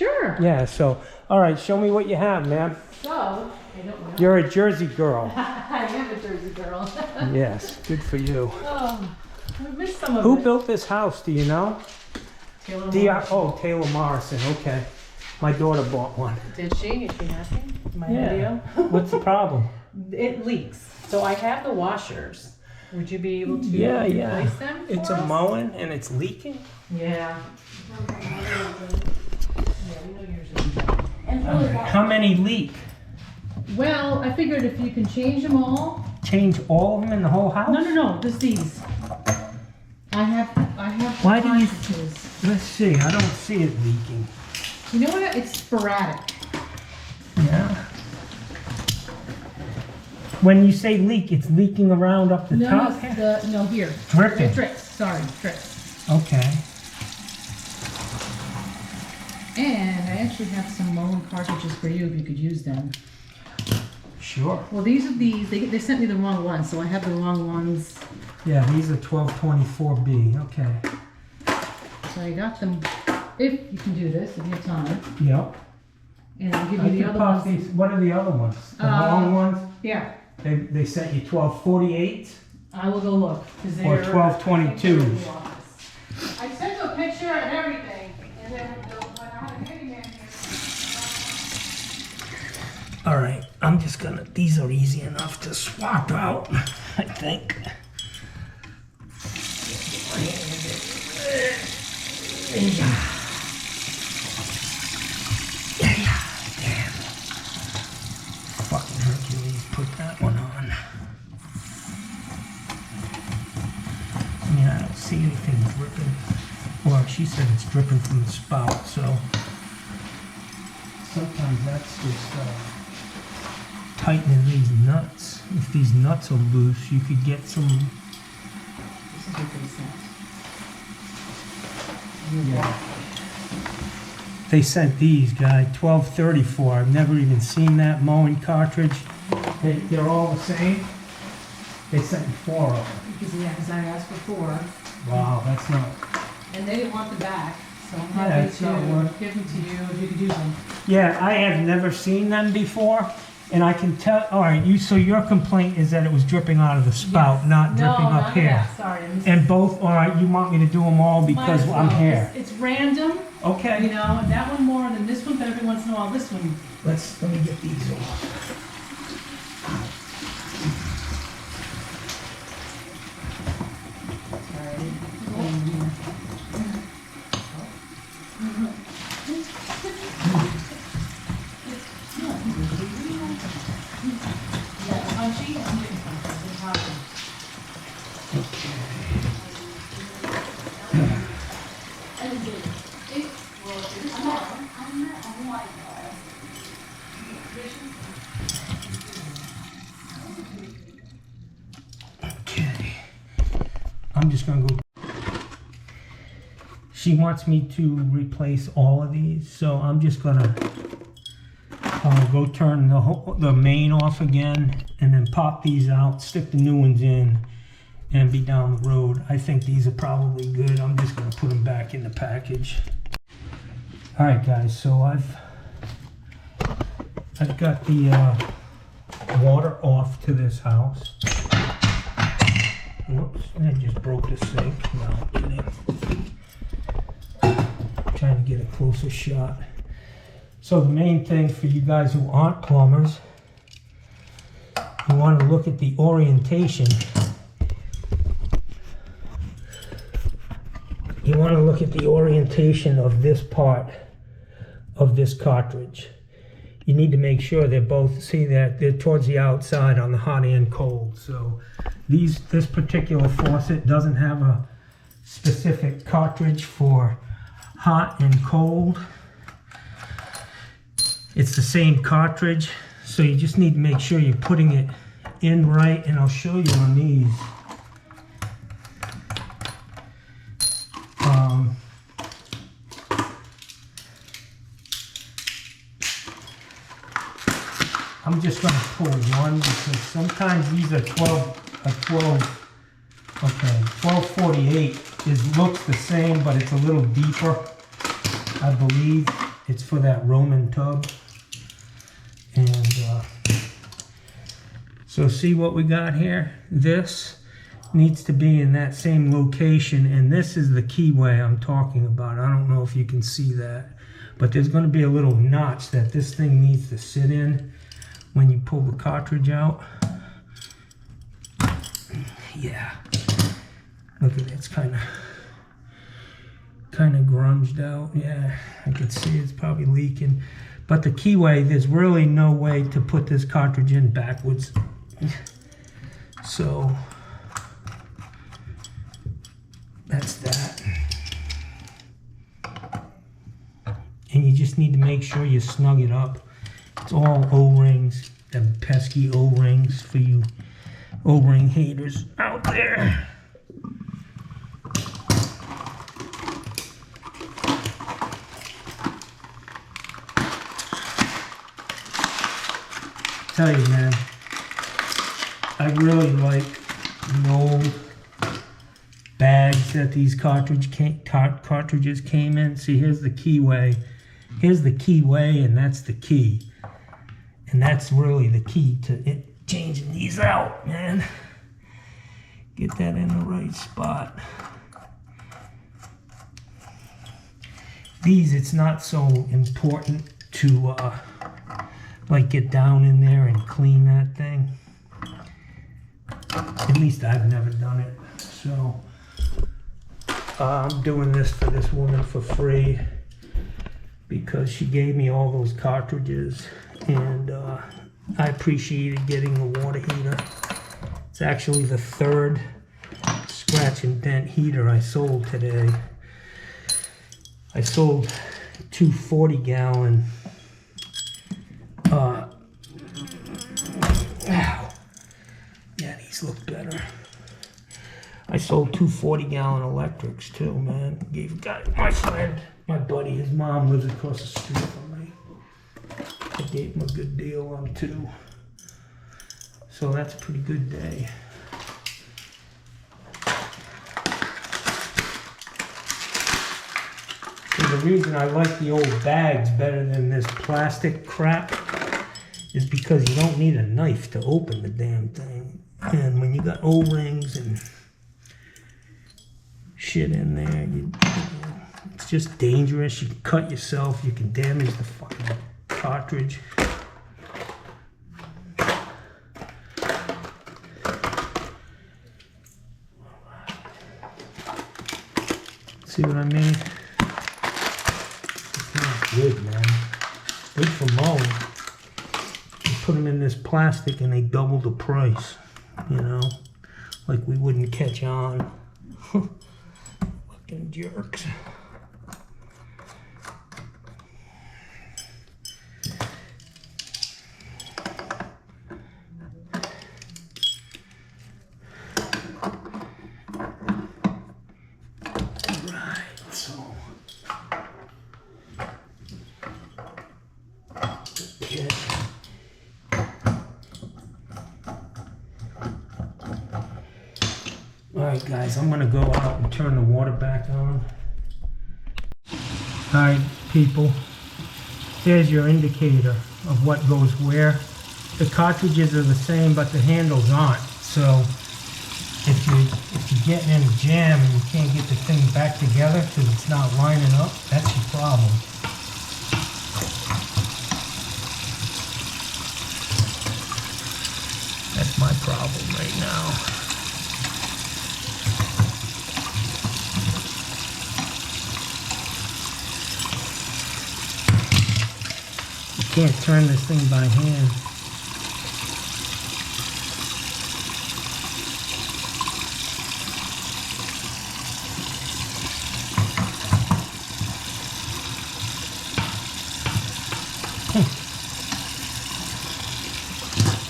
Sure. Yeah, so, all right, show me what you have, ma'am. So, I don't know. You're a Jersey girl. I am a Jersey girl. Yes, good for you. Oh, I missed some of it. Who built this house, do you know? Taylor Morrison. Oh, Taylor Morrison, okay. My daughter bought one. Did she? Is she happy? My Yeah. video? What's the problem? It leaks. So I have the washers. Would you be able to replace them for It's a us? Moen and it's leaking? Yeah. Yeah, we know yours is. How many leak? Well, I figured if you can change them all. Change all of them in the whole house? No, just these. I have Why do you- cartridges. Let's see, I don't see it leaking. You know what? It's sporadic. Yeah. When you say leak, it's leaking around up the top? No, here. Dripping. It drips. Sorry, drips. Okay. And I actually have some Moen cartridges for you if you could use them. Sure. Well, these are these. They sent me the wrong ones, so I have the wrong ones. Yeah, these are 1224B, okay. So I got them. If you can do this, if you have time, Yep. and I'll give I you the can other pop ones. these. What are the other ones? The long ones? Yeah, They sent you 1248? I will go look because Or 1222s. I sent you a picture and everything, and then when I had a handyman here. All right, I'm just gonna, these are easy enough to swap out, I think. Damn. Fucking Hercules, put that one on. I mean, I don't see anything dripping. Well, she said it's dripping from the spout, so sometimes that's just tightening these nuts. If these nuts are loose, you could get some. This is what they sent. Yeah. They sent these, guy, 1234. I've never even seen that Moen cartridge. They're all the same. They sent me 4 of them. Because I asked for 4, Wow, that's not. and they didn't want the back, so I'm Yeah, happy it's not worth- to give them to you if you could use them. Yeah, I have never seen them before, and I can tell. All right, so your complaint is that it was dripping out of the spout, Yes. not No, dripping up not here. that. Sorry. I missed- And both. All right, you want me to do them all Might because as I'm well. here. It's random, Okay. you know, and that one more than this one, but every once in a while this one. Let me get these off. Okay. I'm just gonna go. She wants me to replace all of these, so I'm just gonna go turn the main off again, and then pop these out, stick the new ones in, and be down the road. I think these are probably good. I'm just gonna put them back in the package. All right, guys. So I've got the water off to this house. Whoops! I just broke the sink. No, I'm kidding. Trying to get a closer shot. So the main thing for you guys who aren't plumbers, you want to look at the orientation. You want to look at the orientation of this part of this cartridge. You need to make sure they're both, see that they're towards the outside on the hot and cold. So this particular faucet doesn't have a specific cartridge for hot and cold. It's the same cartridge, so you just need to make sure you're putting it in right, and I'll show you on these. I'm just going to pull one because sometimes these are 1248 looks the same, but it's a little deeper, I believe. It's for that Roman tub. And so see what we got here? This needs to be in that same location, and this is the keyway I'm talking about. I don't know if you can see that, but there's going to be a little notch that this thing needs to sit in when you pull the cartridge out. Yeah, look at it, it's kind of grunged out. Yeah, I can see it's probably leaking. But the keyway, there's really no way to put this cartridge in backwards. So that's that. And you just need to make sure you snug it up. It's all O-rings, them pesky O-rings for you O-ring haters out there. Tell you, man, I really like the old bags that these cartridges came in. See, here's the keyway. Here's the keyway, and that's the key. And that's really the key to it, changing these out, man. Get that in the right spot. These, it's not so important to like get down in there and clean that thing. At least I've never done it. So I'm doing this for this woman for free because she gave me all those cartridges, and I appreciated getting the water heater. It's actually the third scratch and dent heater I sold today. I sold 2 40-gallon yeah, these look better. I sold 2 40-gallon electrics too, man. Gave a guy, my friend, my buddy, his mom lives across the street from me. I gave him a good deal on 2. So that's a pretty good day. So the reason I like the old bags better than this plastic crap is because you don't need a knife to open the damn thing. And when you got O-rings and shit in there, it's just dangerous. You can cut yourself, you can damage the fucking cartridge. See what I mean? It's not good, man. Good for Moen. You put them in this plastic and they double the price, you know? Like we wouldn't catch on. Fucking jerks. Alright guys, I'm going to go out and turn the water back on. Alright people, there's your indicator of what goes where. The cartridges are the same but the handles aren't. So if you're getting in a jam and you can't get the thing back together because it's not lining up, that's your problem. That's my problem right now. Can't turn this thing by hand.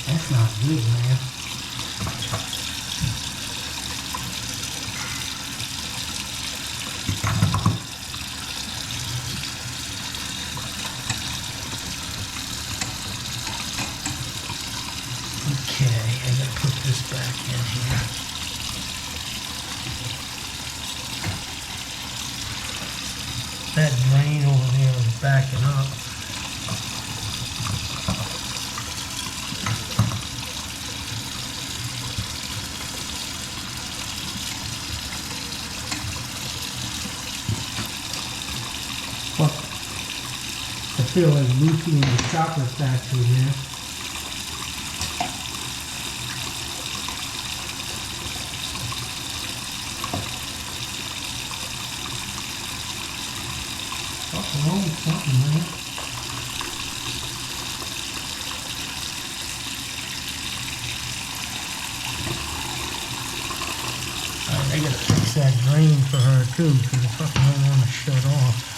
That's not good, man. Back in here. That drain over there is back backing up. Fuck. I feel like Lucy in the chocolate factory here. Fucking wrong with something, man. Alright, I gotta fix that drain for her too, because I fucking don't want to shut off.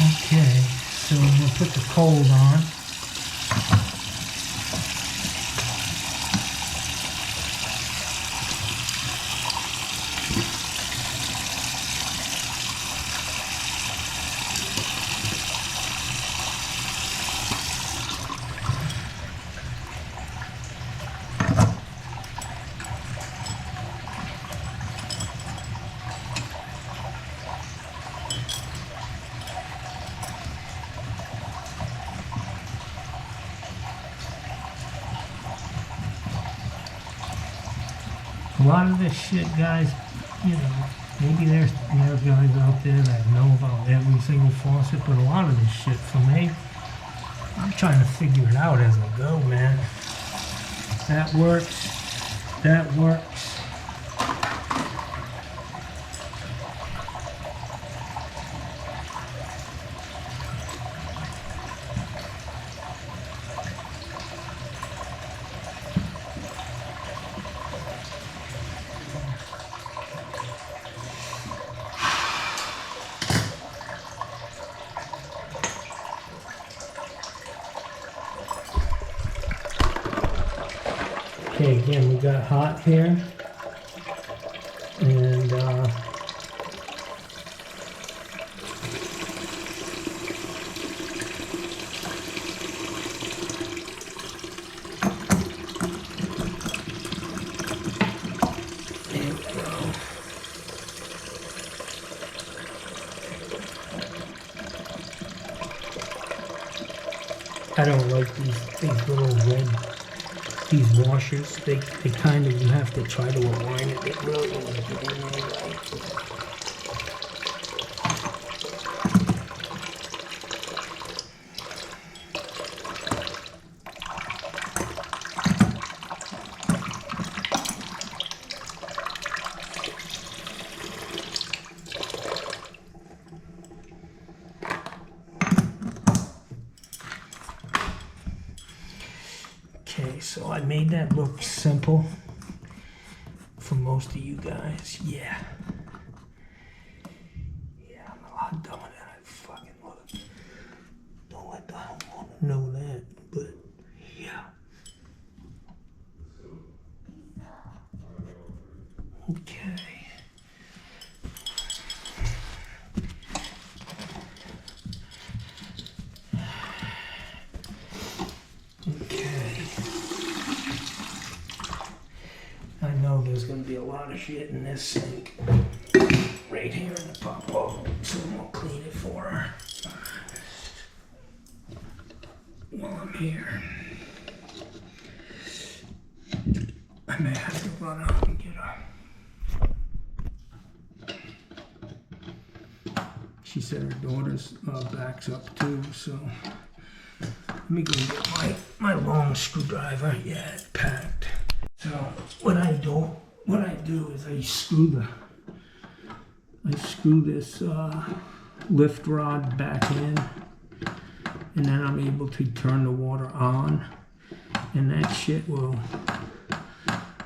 Okay, so I'm going to put the cold on. A lot of this shit, guys, you know, maybe there are guys out there that know about every single faucet, but a lot of this shit for me, I'm trying to figure it out as I go, man. That works. That works. Okay, again, we got hot here, and there we go. I don't like these little red. These washers, they kind of, you have to try to align it. They really want to get in there right. Okay, so I made that look simple for most of you guys. Yeah. Yeah, I'm a lot dumber than I fucking look. Don't let the homeowner know that, but yeah. Okay. I know there's going to be a lot of shit in this sink right here in the pop hole, so I'm going to clean it for her while I'm here. I may have to run out and get her. She said her daughter's back's up too, so let me go get my long screwdriver. Yeah, it's packed. So what I do is I screw this lift rod back in, and then I'm able to turn the water on, and that shit will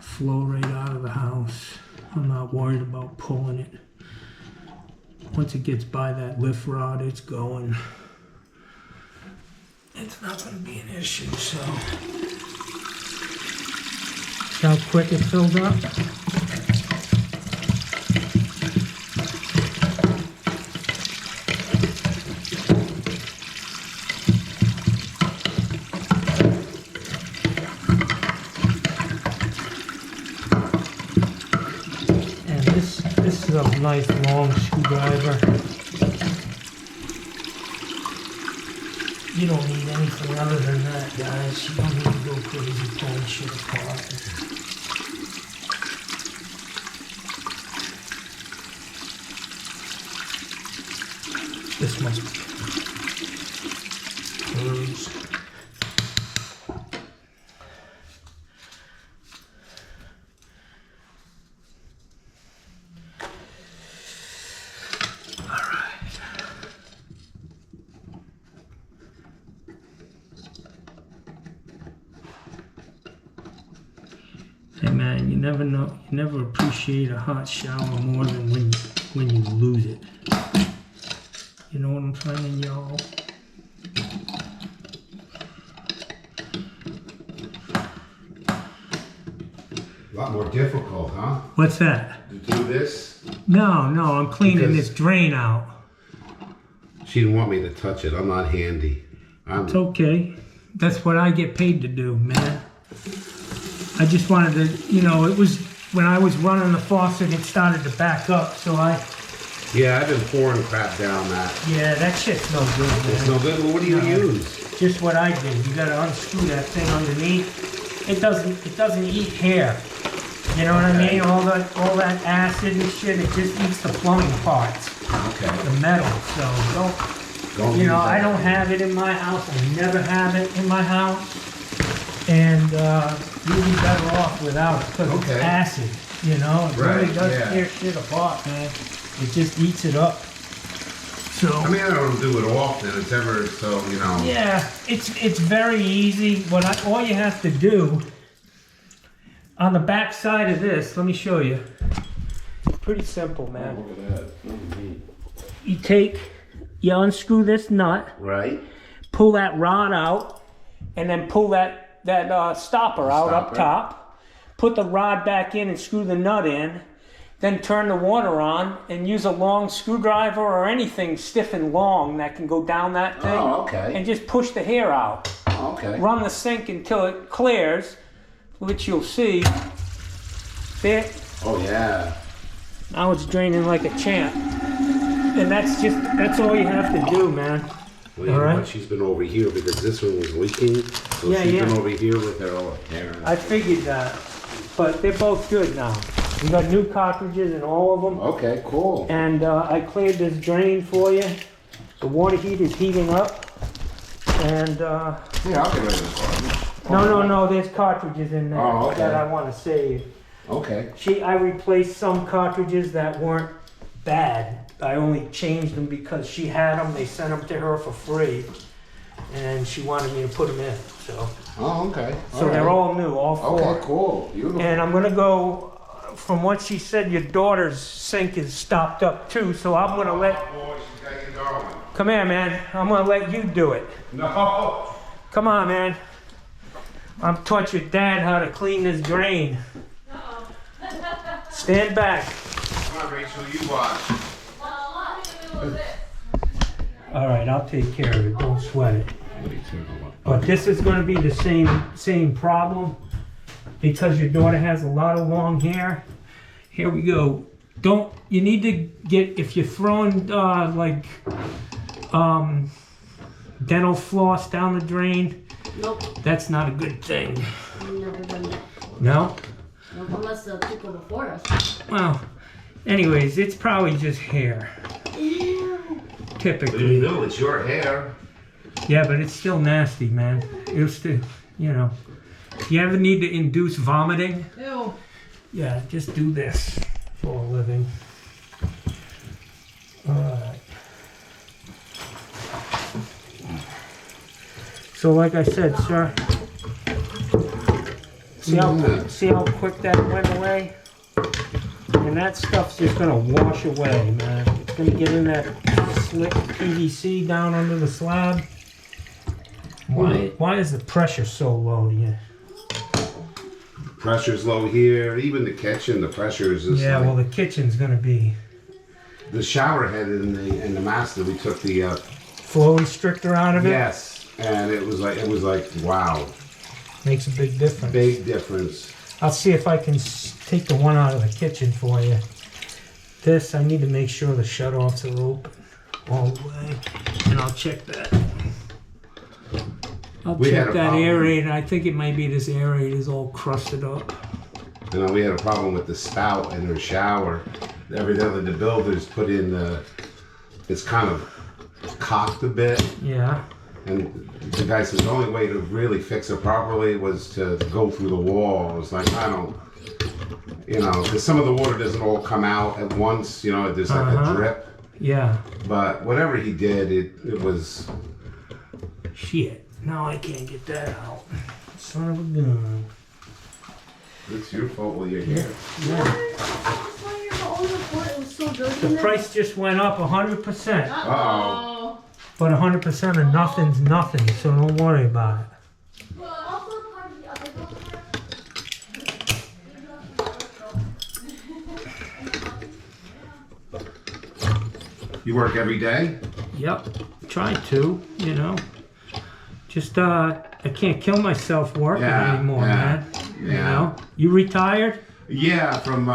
flow right out of the house. I'm not worried about pulling it. Once it gets by that lift rod, it's going. It's not going to be an issue, so. See how quick it filled up? nice long screwdriver. You don't need anything other than that, guys. You don't need to go crazy pulling shit apart. This must be closed. Hey man, you never know, you never appreciate a hot shower more than when you lose it. You know what I'm saying, y'all? A lot more difficult, huh? What's that? To do this? No, I'm cleaning this drain out. She didn't want me to touch it. I'm not handy. It's okay. That's what I get paid to do, man. I just wanted to, you know, it was when I was running the faucet, it started to back up, so Yeah, I've been pouring crap down that. Yeah, that shit's no good, man. It's no good. Well, what do you use? Just what I did. You gotta unscrew that thing underneath. It doesn't eat hair. You know what I mean? All that acid and shit, it just eats the plumbing parts. Okay. The metal. So don't you know, I don't have it in my house. I never have it in my house. And you'd be better off without it because it's acid. You know, it really does tear shit apart, man. It just eats it up. So I mean, I don't do it often. It's ever so, you know. Yeah, it's very easy. All you have to do on the back side of this, let me show you. It's pretty simple, man. Look at that. You unscrew this nut. Right. Pull that rod out, and then pull that stopper out up top. Put the rod back in and screw the nut in. Then turn the water on and use a long screwdriver or anything stiff and long that can go down that thing. Oh, okay. And just push the hair out. Okay. Run the sink until it clears, which you'll see. There. Oh yeah. Now it's draining like a champ. And that's all you have to do, man. Well, you know what? She's been over here because this one was leaking. So she's been over here with her hair. I figured that. But they're both good now. We got new cartridges in all of them. Okay, cool. And I cleared this drain for you. The water heater's heating up. And yeah, I'll get rid of this one. No, there's cartridges in there that I want to save. Okay. I replaced some cartridges that weren't bad. I only changed them because she had them. They sent them to her for free. And she wanted me to put them in, so. Oh, okay. So they're all new, all four. Okay, cool. Beautiful. And I'm gonna go, from what she said, your daughter's sink is stopped up too, so I'm gonna let... Oh, boy, she's got you going. Come here, man. I'm gonna let you do it. No. Come on, man. I'm taught your dad how to clean this drain. Stand back. Come on, Rachel, you watch. All right, I'll take care of it. Don't sweat it. But this is going to be the same problem because your daughter has a lot of long hair. Here we go. You need to get, if you're throwing dental floss down the drain. Nope. That's not a good thing. I've never done that. No? Nope, unless the people before us. Well, anyways, it's probably just hair. Ew. Typically. No, it's your hair. Yeah, but it's still nasty, man. It'll still, you know. If you ever need to induce vomiting, Ew. yeah, just do this for a living. Alright. So like I said, sir, see how quick that went away? And that stuff's just gonna wash away, man. It's gonna get in that slick PVC down under the slab. Why is the pressure so low to you? Pressure's low here. Even the kitchen, the pressure is just well, the kitchen's gonna be... The shower head in the master, we took the... flow restrictor out of it? Yes. And it was like, wow. Makes a big difference. Big difference. I'll see if I can take the one out of the kitchen for you. This, I need to make sure the shut-offs are open all the way, and I'll check that. I'll We had check a that problem. aerator. I think it might be this aerator is all crusted up. You know, we had a problem with the spout in her shower. Evidently, the builders put in it's kind of cocked a bit. Yeah. And the guy says the only way to really fix it properly was to go through the wall. I was like, I don't, you know, because some of the water doesn't all come out at once. You know, there's like a drip. Yeah. But whatever he did, it was. Shit. Now I can't get that out. Son of a gun. It's your fault while you're here. Yeah. The price just went up 100%. Uh-oh. But 100% of nothing's nothing, so don't worry about it. You work every day? Yep. Try to, you know. Just, I can't kill myself working anymore, man. You know? You retired? Yeah, from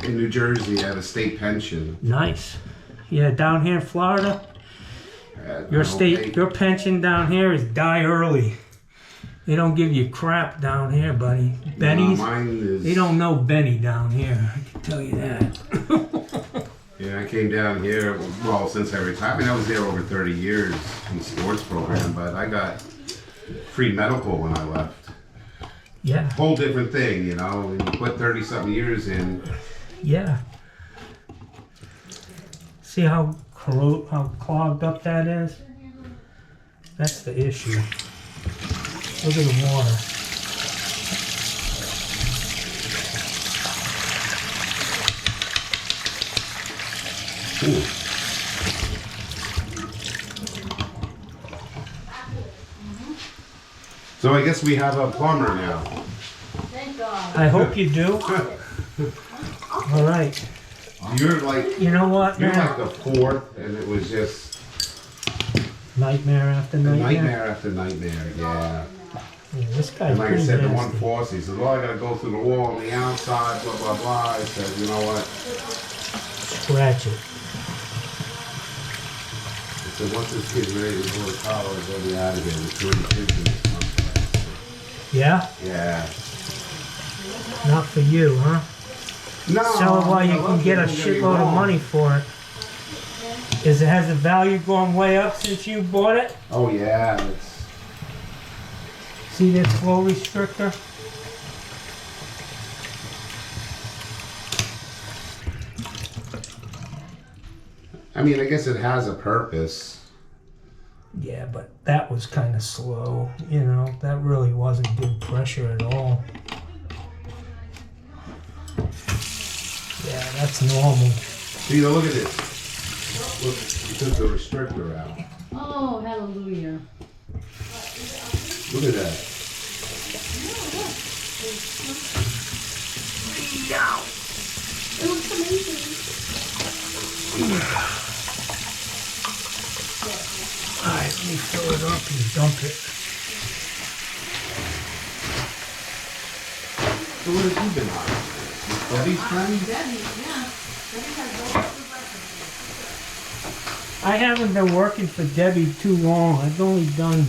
in New Jersey. I had a state pension. Nice. Yeah, down here in Florida, your pension down here is die early. They don't give you crap down here, buddy. Benny's, mine is. they don't know Benny down here. I can tell you that. Yeah, I came down here, well, since I retired. I mean, I was there over 30 years in the sports program, but I got free medical when I left. Yeah. Whole different thing, you know. You put 30-something years in. Yeah. See how clogged up that is? That's the issue. Look at the water. Ooh. So I guess we have a plumber now. Thank God. I hope you do. All right. You're like, You know what, you're man? like the fourth, and it was just Nightmare after nightmare. nightmare after nightmare. Yeah. Yeah, this guy's And like I pretty said, the one nasty. faucet, he said, well, I gotta go through the wall on the outside, blah, blah, blah. I said, you know what? Scratch it. I said, once this kid's ready to go to college, I'll be out of here. There's 30 kids in this complex. Yeah? Yeah. Not for you, huh? No. Sell it while you I can love get it, a don't get me shitload of wrong. money for it. Has the value gone way up since you bought it? Oh, yeah. It's, See this flow restrictor? I mean, I guess it has a purpose. Yeah, but that was kind of slow, you know, that really wasn't good pressure at all. Yeah, that's normal. See, look at this. Look, you took the restrictor out. Oh, hallelujah. Look at that. It looks amazing. Alright, let me fill it up and dump it. So what have you been on? Debbie's friend? Debbie, yeah. Debbie has no I haven't been working for Debbie too long. I've only done,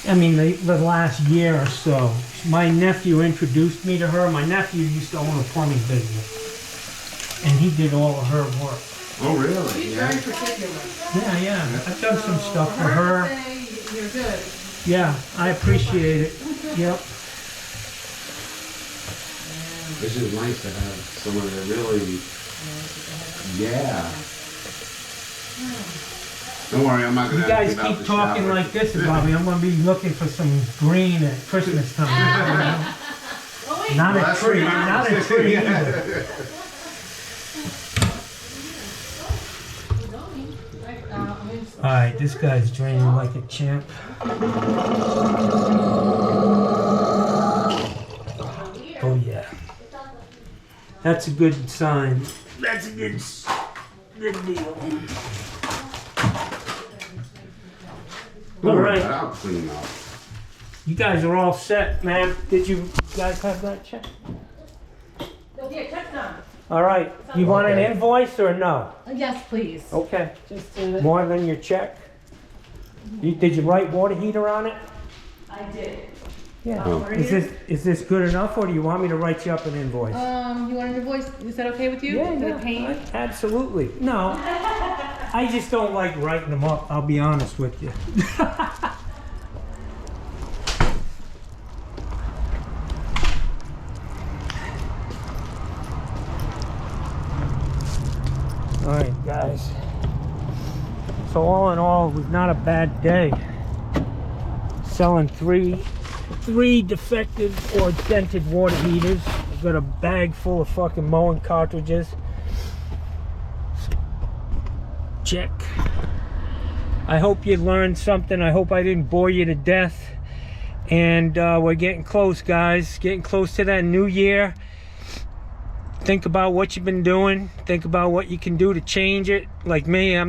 I mean, the last year or so. My nephew introduced me to her. My nephew used to own a plumbing business. And he did all of her work. Oh, really? She's Yeah. very particular. Yeah. I've done some stuff for her. Say you're good. Yeah, I appreciate it. Yep. It's just nice to have someone that really, yeah. Don't worry, I'm not You gonna guys ask about keep the talking shower. like this about me. I'm going to be looking for some green at Christmas time. Oh, wait. Not Well, a that's tree. what I'm Not a saying. tree Yeah. either. Alright, this guy's draining like a champ. Oh yeah. That's a good sign. That's a good deal. Don't worry Alright. about it, I'll clean up. You guys are all set, man. Did you guys have that check? Yeah, check done. All right, you want an invoice or no? Yes, please. Okay, Just do it. more than your check. Did you write water heater on it? I did. Yeah. Oh. Is this good enough, or do you want me to write you up an invoice? You want an invoice? Is that okay with you? Is it a pain? Absolutely. No, I just don't like writing them up, I'll be honest with you. All right, guys. So all in all, it was not a bad day. Selling three defective or dented water heaters. I've got a bag full of fucking Moen cartridges. Check. I hope you learned something. I hope I didn't bore you to death. And we're getting close, guys. Getting close to that new year. Think about what you've been doing. Think about what you can do to change it. Like me,